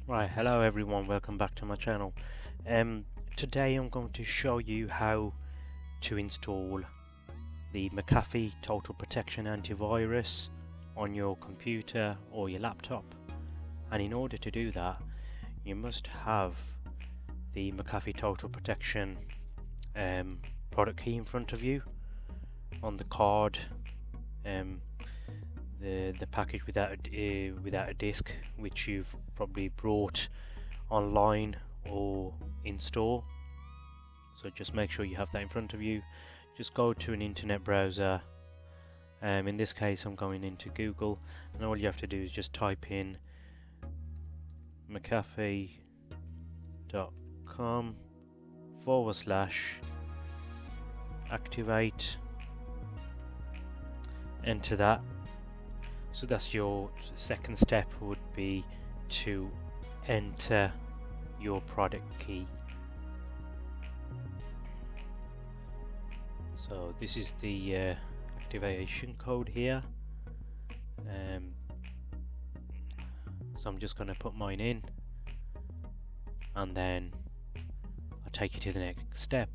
Right, hello everyone, welcome back to my channel. Today I'm going to show you how to install the McAfee Total Protection Antivirus on your computer or your laptop. And in order to do that, you must have the McAfee Total Protection product key in front of you on the card, the package without a disc, which you've probably brought online or in store. So just make sure you have that in front of you. Just go to an internet browser. In this case I'm going into Google, and all you have to do is just type in McAfee.com/activate. Enter that. So that's your second step, would be to enter your product key. So this is the activation code here. So I'm just going to put mine in, and then I'll take you to the next step.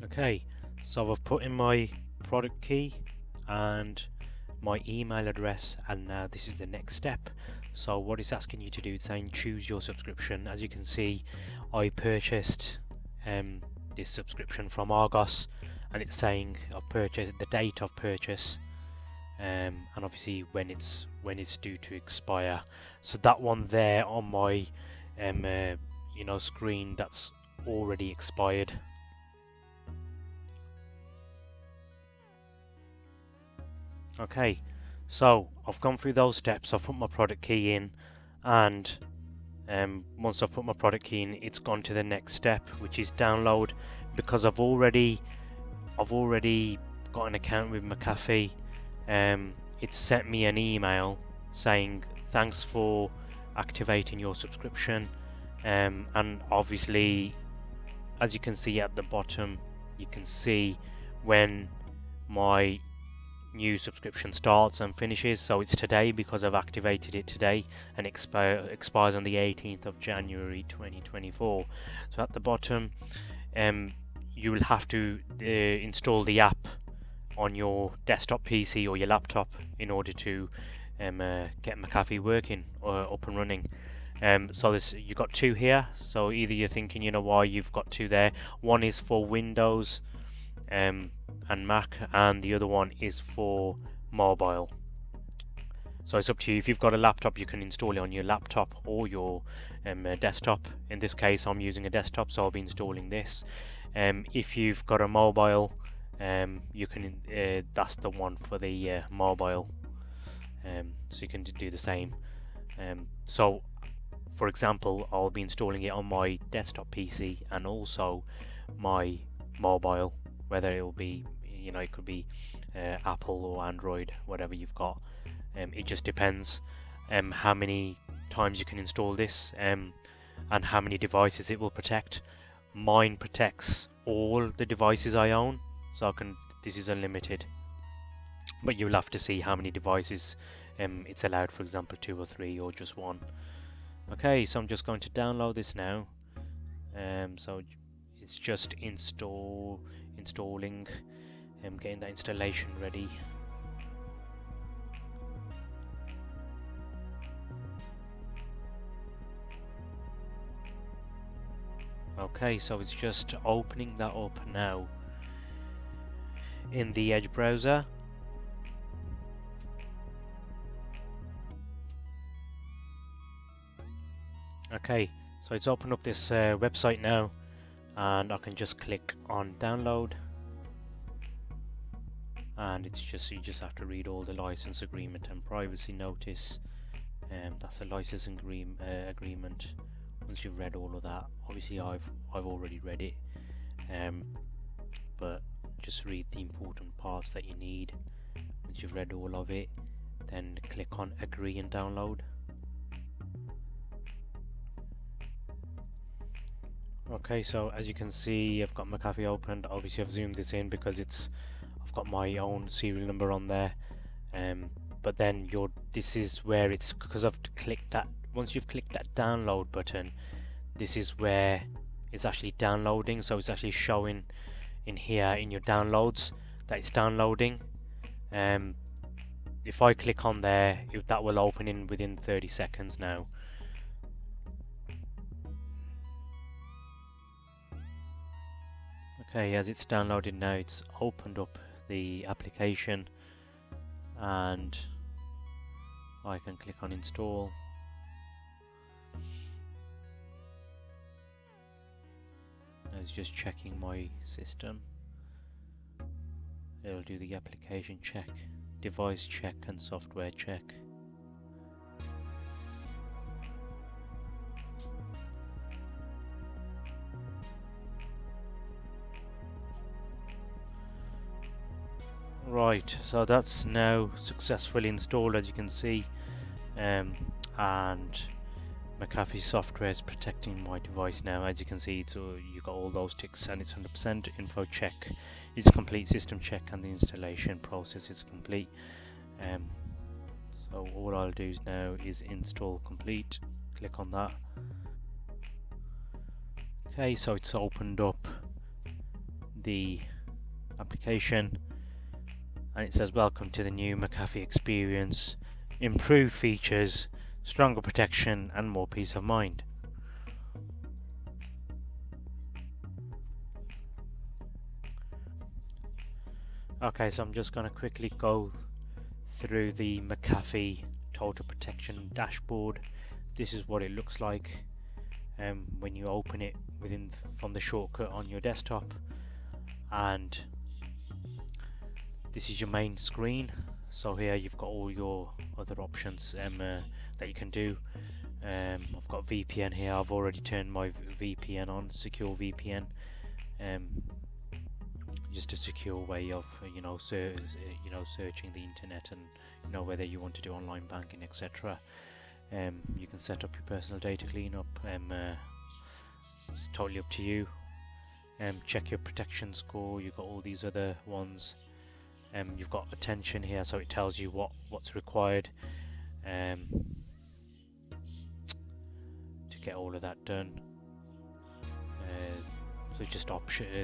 Okay, so I've put in my product key and my email address, and now this is the next step. So what it's asking you to do, it's saying choose your subscription. As you can see, I purchased this subscription from Argos, and it's saying I've purchased the date of purchase, and obviously when it's due to expire. So that one there on my screen, that's already expired. Okay, so I've gone through those steps. I've put my product key in, and once I've put my product key in, it's gone to the next step, which is download. Because I've already got an account with McAfee, it sent me an email saying thanks for activating your subscription, and obviously, as you can see at the bottom, you can see when my new subscription starts and finishes. So it's today because I've activated it today, and expires on the 18th of January 2024. So at the bottom, you will have to install the app on your desktop PC or your laptop in order to get McAfee working or up and running. So you've got two here. So either you're thinking, you know why you've got two there. One is for Windows and Mac, and the other one is for mobile. So it's up to you. If you've got a laptop, you can install it on your laptop or your desktop. In this case, I'm using a desktop, so I'll be installing this. If you've got a mobile, you can that's the one for the mobile. So you can do the same. So for example, I'll be installing it on my desktop PC and also my mobile, whether it'll be, it could be Apple or Android, whatever you've got. It just depends how many times you can install this, and how many devices it will protect. Mine protects all the devices I own, so this is unlimited, but you'll have to see how many devices it's allowed, for example 2 or 3 or just one. Okay, so I'm just going to download this now. So it's just installing, getting that installation ready. Okay, so it's just opening that up now in the Edge browser. Okay, so it's opened up this website now, and I can just click on download, and it's just, you just have to read all the license agreement and privacy notice. That's a license agreement. Once you've read all of that, obviously I've already read it, but just read the important parts that you need. Once you've read all of it, then click on agree and download. Okay, so as you can see, I've got McAfee opened. Obviously, I've zoomed this in because I've got my own serial number on there. Um, but then this is where it's because I've clicked that. Once you've clicked that download button, this is where it's actually downloading. So it's actually showing in here in your downloads that it's downloading. If I click on there, that will open in within 30 seconds now. Okay, as it's downloaded now, it's opened up the application and I can click on install. It's just checking my system. It'll do the application check, device check and software check. Right, so that's now successfully installed, as you can see, and McAfee software is protecting my device now. As you can see, you got all those ticks, and it's 100% info check is complete, system check, and the installation process is complete. So all I'll do now is install complete. Click on that. Okay, so it's opened up the application. And it says welcome to the new McAfee experience, improved features, stronger protection and more peace of mind. Okay, so I'm just going to quickly go through the McAfee total protection dashboard. This is what it looks like when you open it from the shortcut on your desktop, and this is your main screen. So here you've got all your other options that you can do. I've got VPN here. I've already turned my VPN on, secure VPN, just a secure way of searching the internet and whether you want to do online banking, etc. You can set up your personal data cleanup. It's totally up to you. Check your protection score. You've got all these other ones. You've got attention here, so it tells you what's required to get all of that done. So just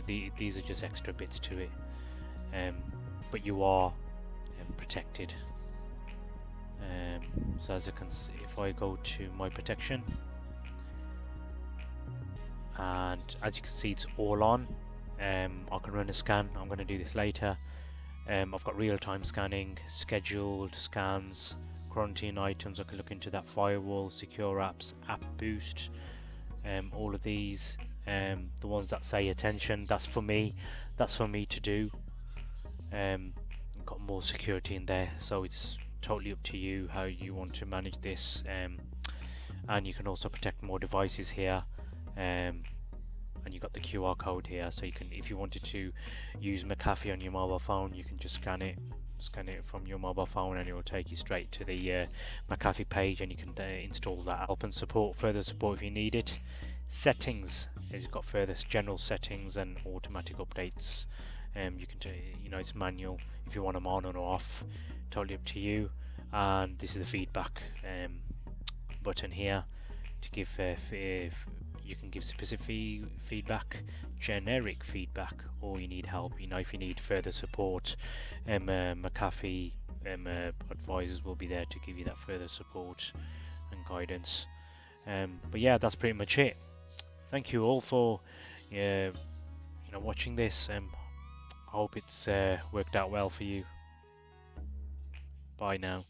these are just extra bits to it, but you are protected. So as you can see, if I go to my protection, and as you can see, it's all on. I can run a scan. I'm going to do this later. I've got real-time scanning, scheduled scans, quarantine items. I can look into that, firewall, secure apps, app boost, all of these. The ones that say attention, that's for me to do. Got more security in there, so it's totally up to you how you want to manage this. And you can also protect more devices here. And you got the QR code here, so you can, if you wanted to use McAfee on your mobile phone, you can just scan it from your mobile phone and it will take you straight to the McAfee page, and you can install that. Help and further support if you need it. Settings, as you've got further general settings and automatic updates. You can it's manual if you want them on or off, totally up to you. And this is the feedback button here to give you can give specific feedback, generic feedback, or you need help. If you need further support, McAfee advisors will be there to give you that further support and guidance. But yeah, that's pretty much it. Thank you all for watching this. I hope it's worked out well for you. Bye now.